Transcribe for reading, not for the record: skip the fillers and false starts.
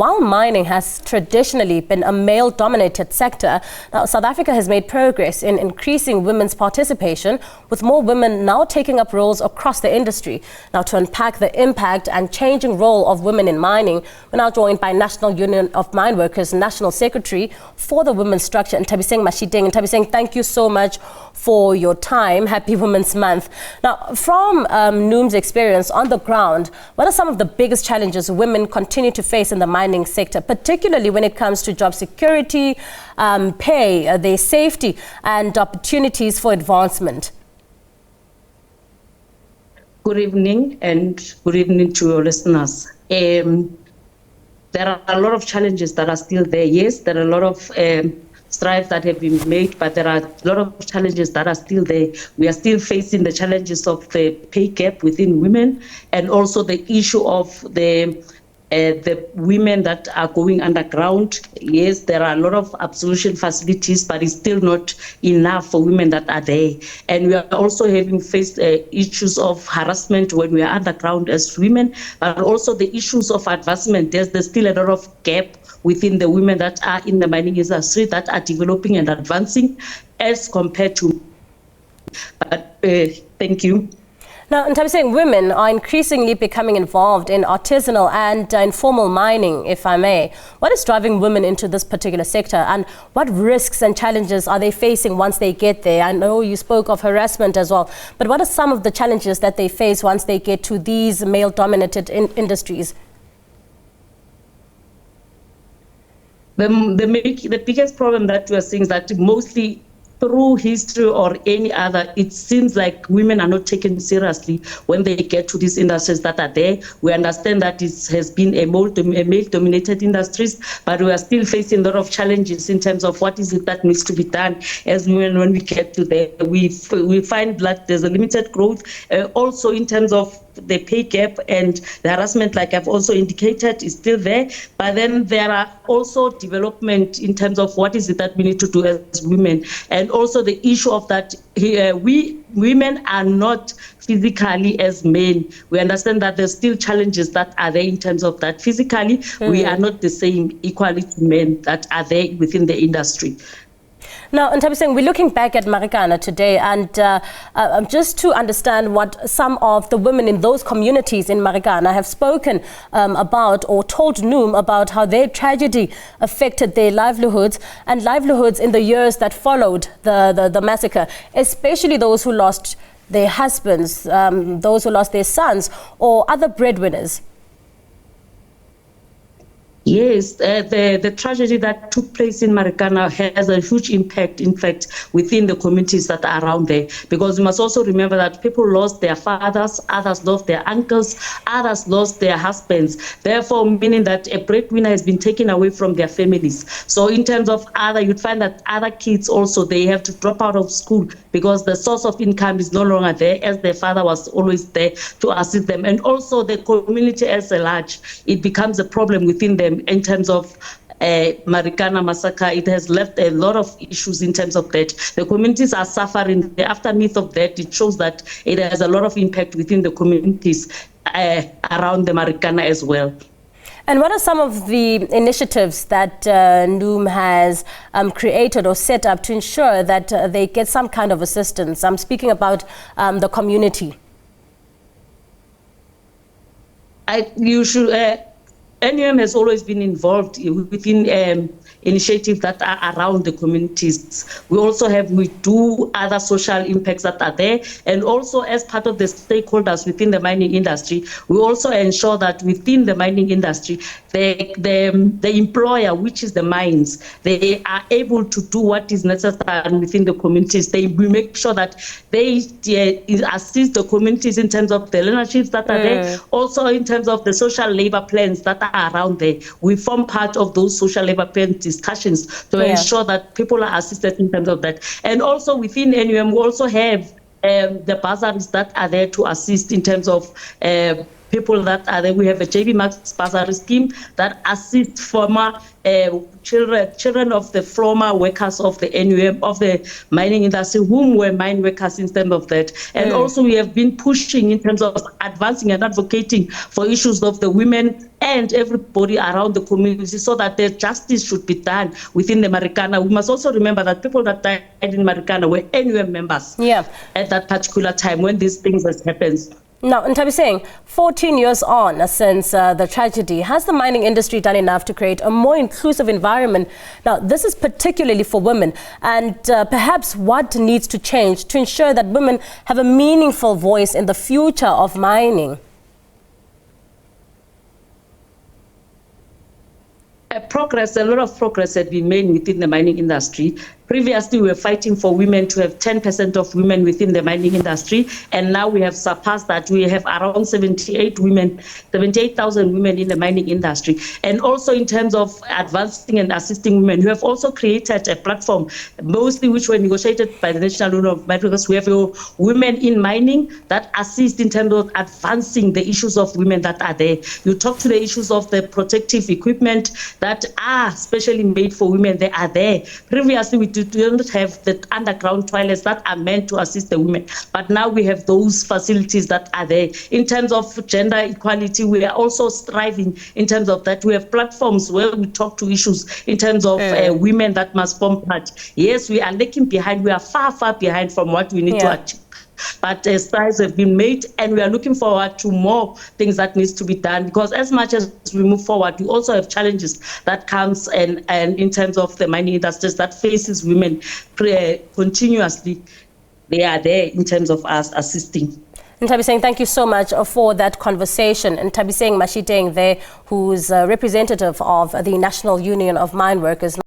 while mining has traditionally been a male-dominated sector, now South Africa has made progress in increasing women's participation, with more women now taking up roles across the industry. Now, to unpack the impact and changing role of women in mining, we're now joined by National Union of Mineworkers National Secretary for the Women's Structure, Nthabiseng Mashiteng. Nthabiseng, thank you so much for your time. Happy Women's Month. Now, from NUM's experience on the ground, what are some of the biggest challenges women continue to face in the mining sector, particularly when it comes to job security, pay, their safety, and opportunities for advancement? Good evening, and good evening to your listeners. There are a lot of challenges that are still there. Yes, there are a lot of strides that have been made, but there are a lot of challenges that are still there. We are still facing the challenges of the pay gap within women, and also the issue of the women that are going underground. Yes, there are a lot of absolution facilities, but it's still not enough for women that are there. And we are also having faced issues of harassment when we are underground as women, but also the issues of advancement. There's still a lot of gap within the women that are in the mining industry that are developing and advancing as compared to. But thank you. Now, Nthabiseng, women are increasingly becoming involved in artisanal and informal mining, if I may. What is driving women into this particular sector, and what risks and challenges are they facing once they get there? I know you spoke of harassment as well, but what are some of the challenges that they face once they get to these male-dominated industries? The biggest problem that we are seeing is that mostly through history or any other, it seems like women are not taken seriously when they get to these industries that are there. We understand that it has been a male-dominated industries, but we are still facing a lot of challenges in terms of what is it that needs to be done as women when we get to there. We find that there's a limited growth, also in terms of the pay gap and the harassment, like I've also indicated, is still there. But then there are also development in terms of what is it that we need to do as women, and also the issue of that women are not physically as men. We understand that there's still challenges that are there in terms of that physically. We are not the same equally to men that are there within the industry. Now, Nthabiseng, we're looking back at Marikana today, and just to understand what some of the women in those communities in Marikana have spoken about, or told NUM about how their tragedy affected their livelihoods and livelihoods in the years that followed the massacre, especially those who lost their husbands, those who lost their sons, or other breadwinners. Yes, the tragedy that took place in Marikana has a huge impact, in fact, within the communities that are around there. Because we must also remember that people lost their fathers, others lost their uncles, others lost their husbands. Therefore, meaning that a breadwinner has been taken away from their families. So in terms of you'd find that other kids also, they have to drop out of school because the source of income is no longer there, as their father was always there to assist them. And also the community as a large, it becomes a problem within them. In terms of Marikana massacre, it has left a lot of issues in terms of that. The communities are suffering. The aftermath of that, it shows that it has a lot of impact within the communities around the Marikana as well. And what are some of the initiatives that NUM has created or set up to ensure that they get some kind of assistance? I'm speaking about the community. NUM has always been involved within initiatives that are around the communities. We do other social impacts that are there, and also as part of the stakeholders within the mining industry, we also ensure that within the mining industry, the employer, which is the mines, they are able to do what is necessary within the communities. We make sure that they assist the communities in terms of the learnerships that are there, also in terms of the social labor plans that are around there. We form part of those social labor plans discussions to ensure that people are assisted in terms of that. And also within NUM, we also have the bursaries that are there to assist in terms of people that are there. We have a JB Max bursary scheme that assists former children of the former workers of the NUM, of the mining industry, whom were mine workers in terms of that. And also we have been pushing in terms of advancing and advocating for issues of the women and everybody around the community so that the justice should be done within the Marikana. We must also remember that people that died in Marikana were NUM members at that particular time when these things has happened. Now, Nthabiseng, 14 years on since the tragedy, has the mining industry done enough to create a more inclusive environment? Now, this is particularly for women, and perhaps what needs to change to ensure that women have a meaningful voice in the future of mining? A lot of progress had been made within the mining industry. Previously, we were fighting for women to have 10% of women within the mining industry, and now we have surpassed that. We have around 78,000 women in the mining industry. And also in terms of advancing and assisting women, we have also created a platform, mostly which were negotiated by the National Union of Mineworkers. We have women in mining that assist in terms of advancing the issues of women that are there. You talk to the issues of the protective equipment that are specially made for women, they are there. Previously, we didn't have the underground toilets that are meant to assist the women, but now we have those facilities that are there. In terms of gender equality, we are also striving in terms of that. We have platforms where we talk to issues in terms of women that must form part. Yes, we are lagging behind. We are far, far behind from what we need to achieve. But strides have been made, and we are looking forward to more things that needs to be done, because as much as we move forward, we also have challenges that comes and in terms of the mining industries that faces women continuously. They are there in terms of us assisting. Nthabiseng, thank you so much for that conversation. Nthabiseng Mashiteng there, who's a representative of the National Union of Mine Workers.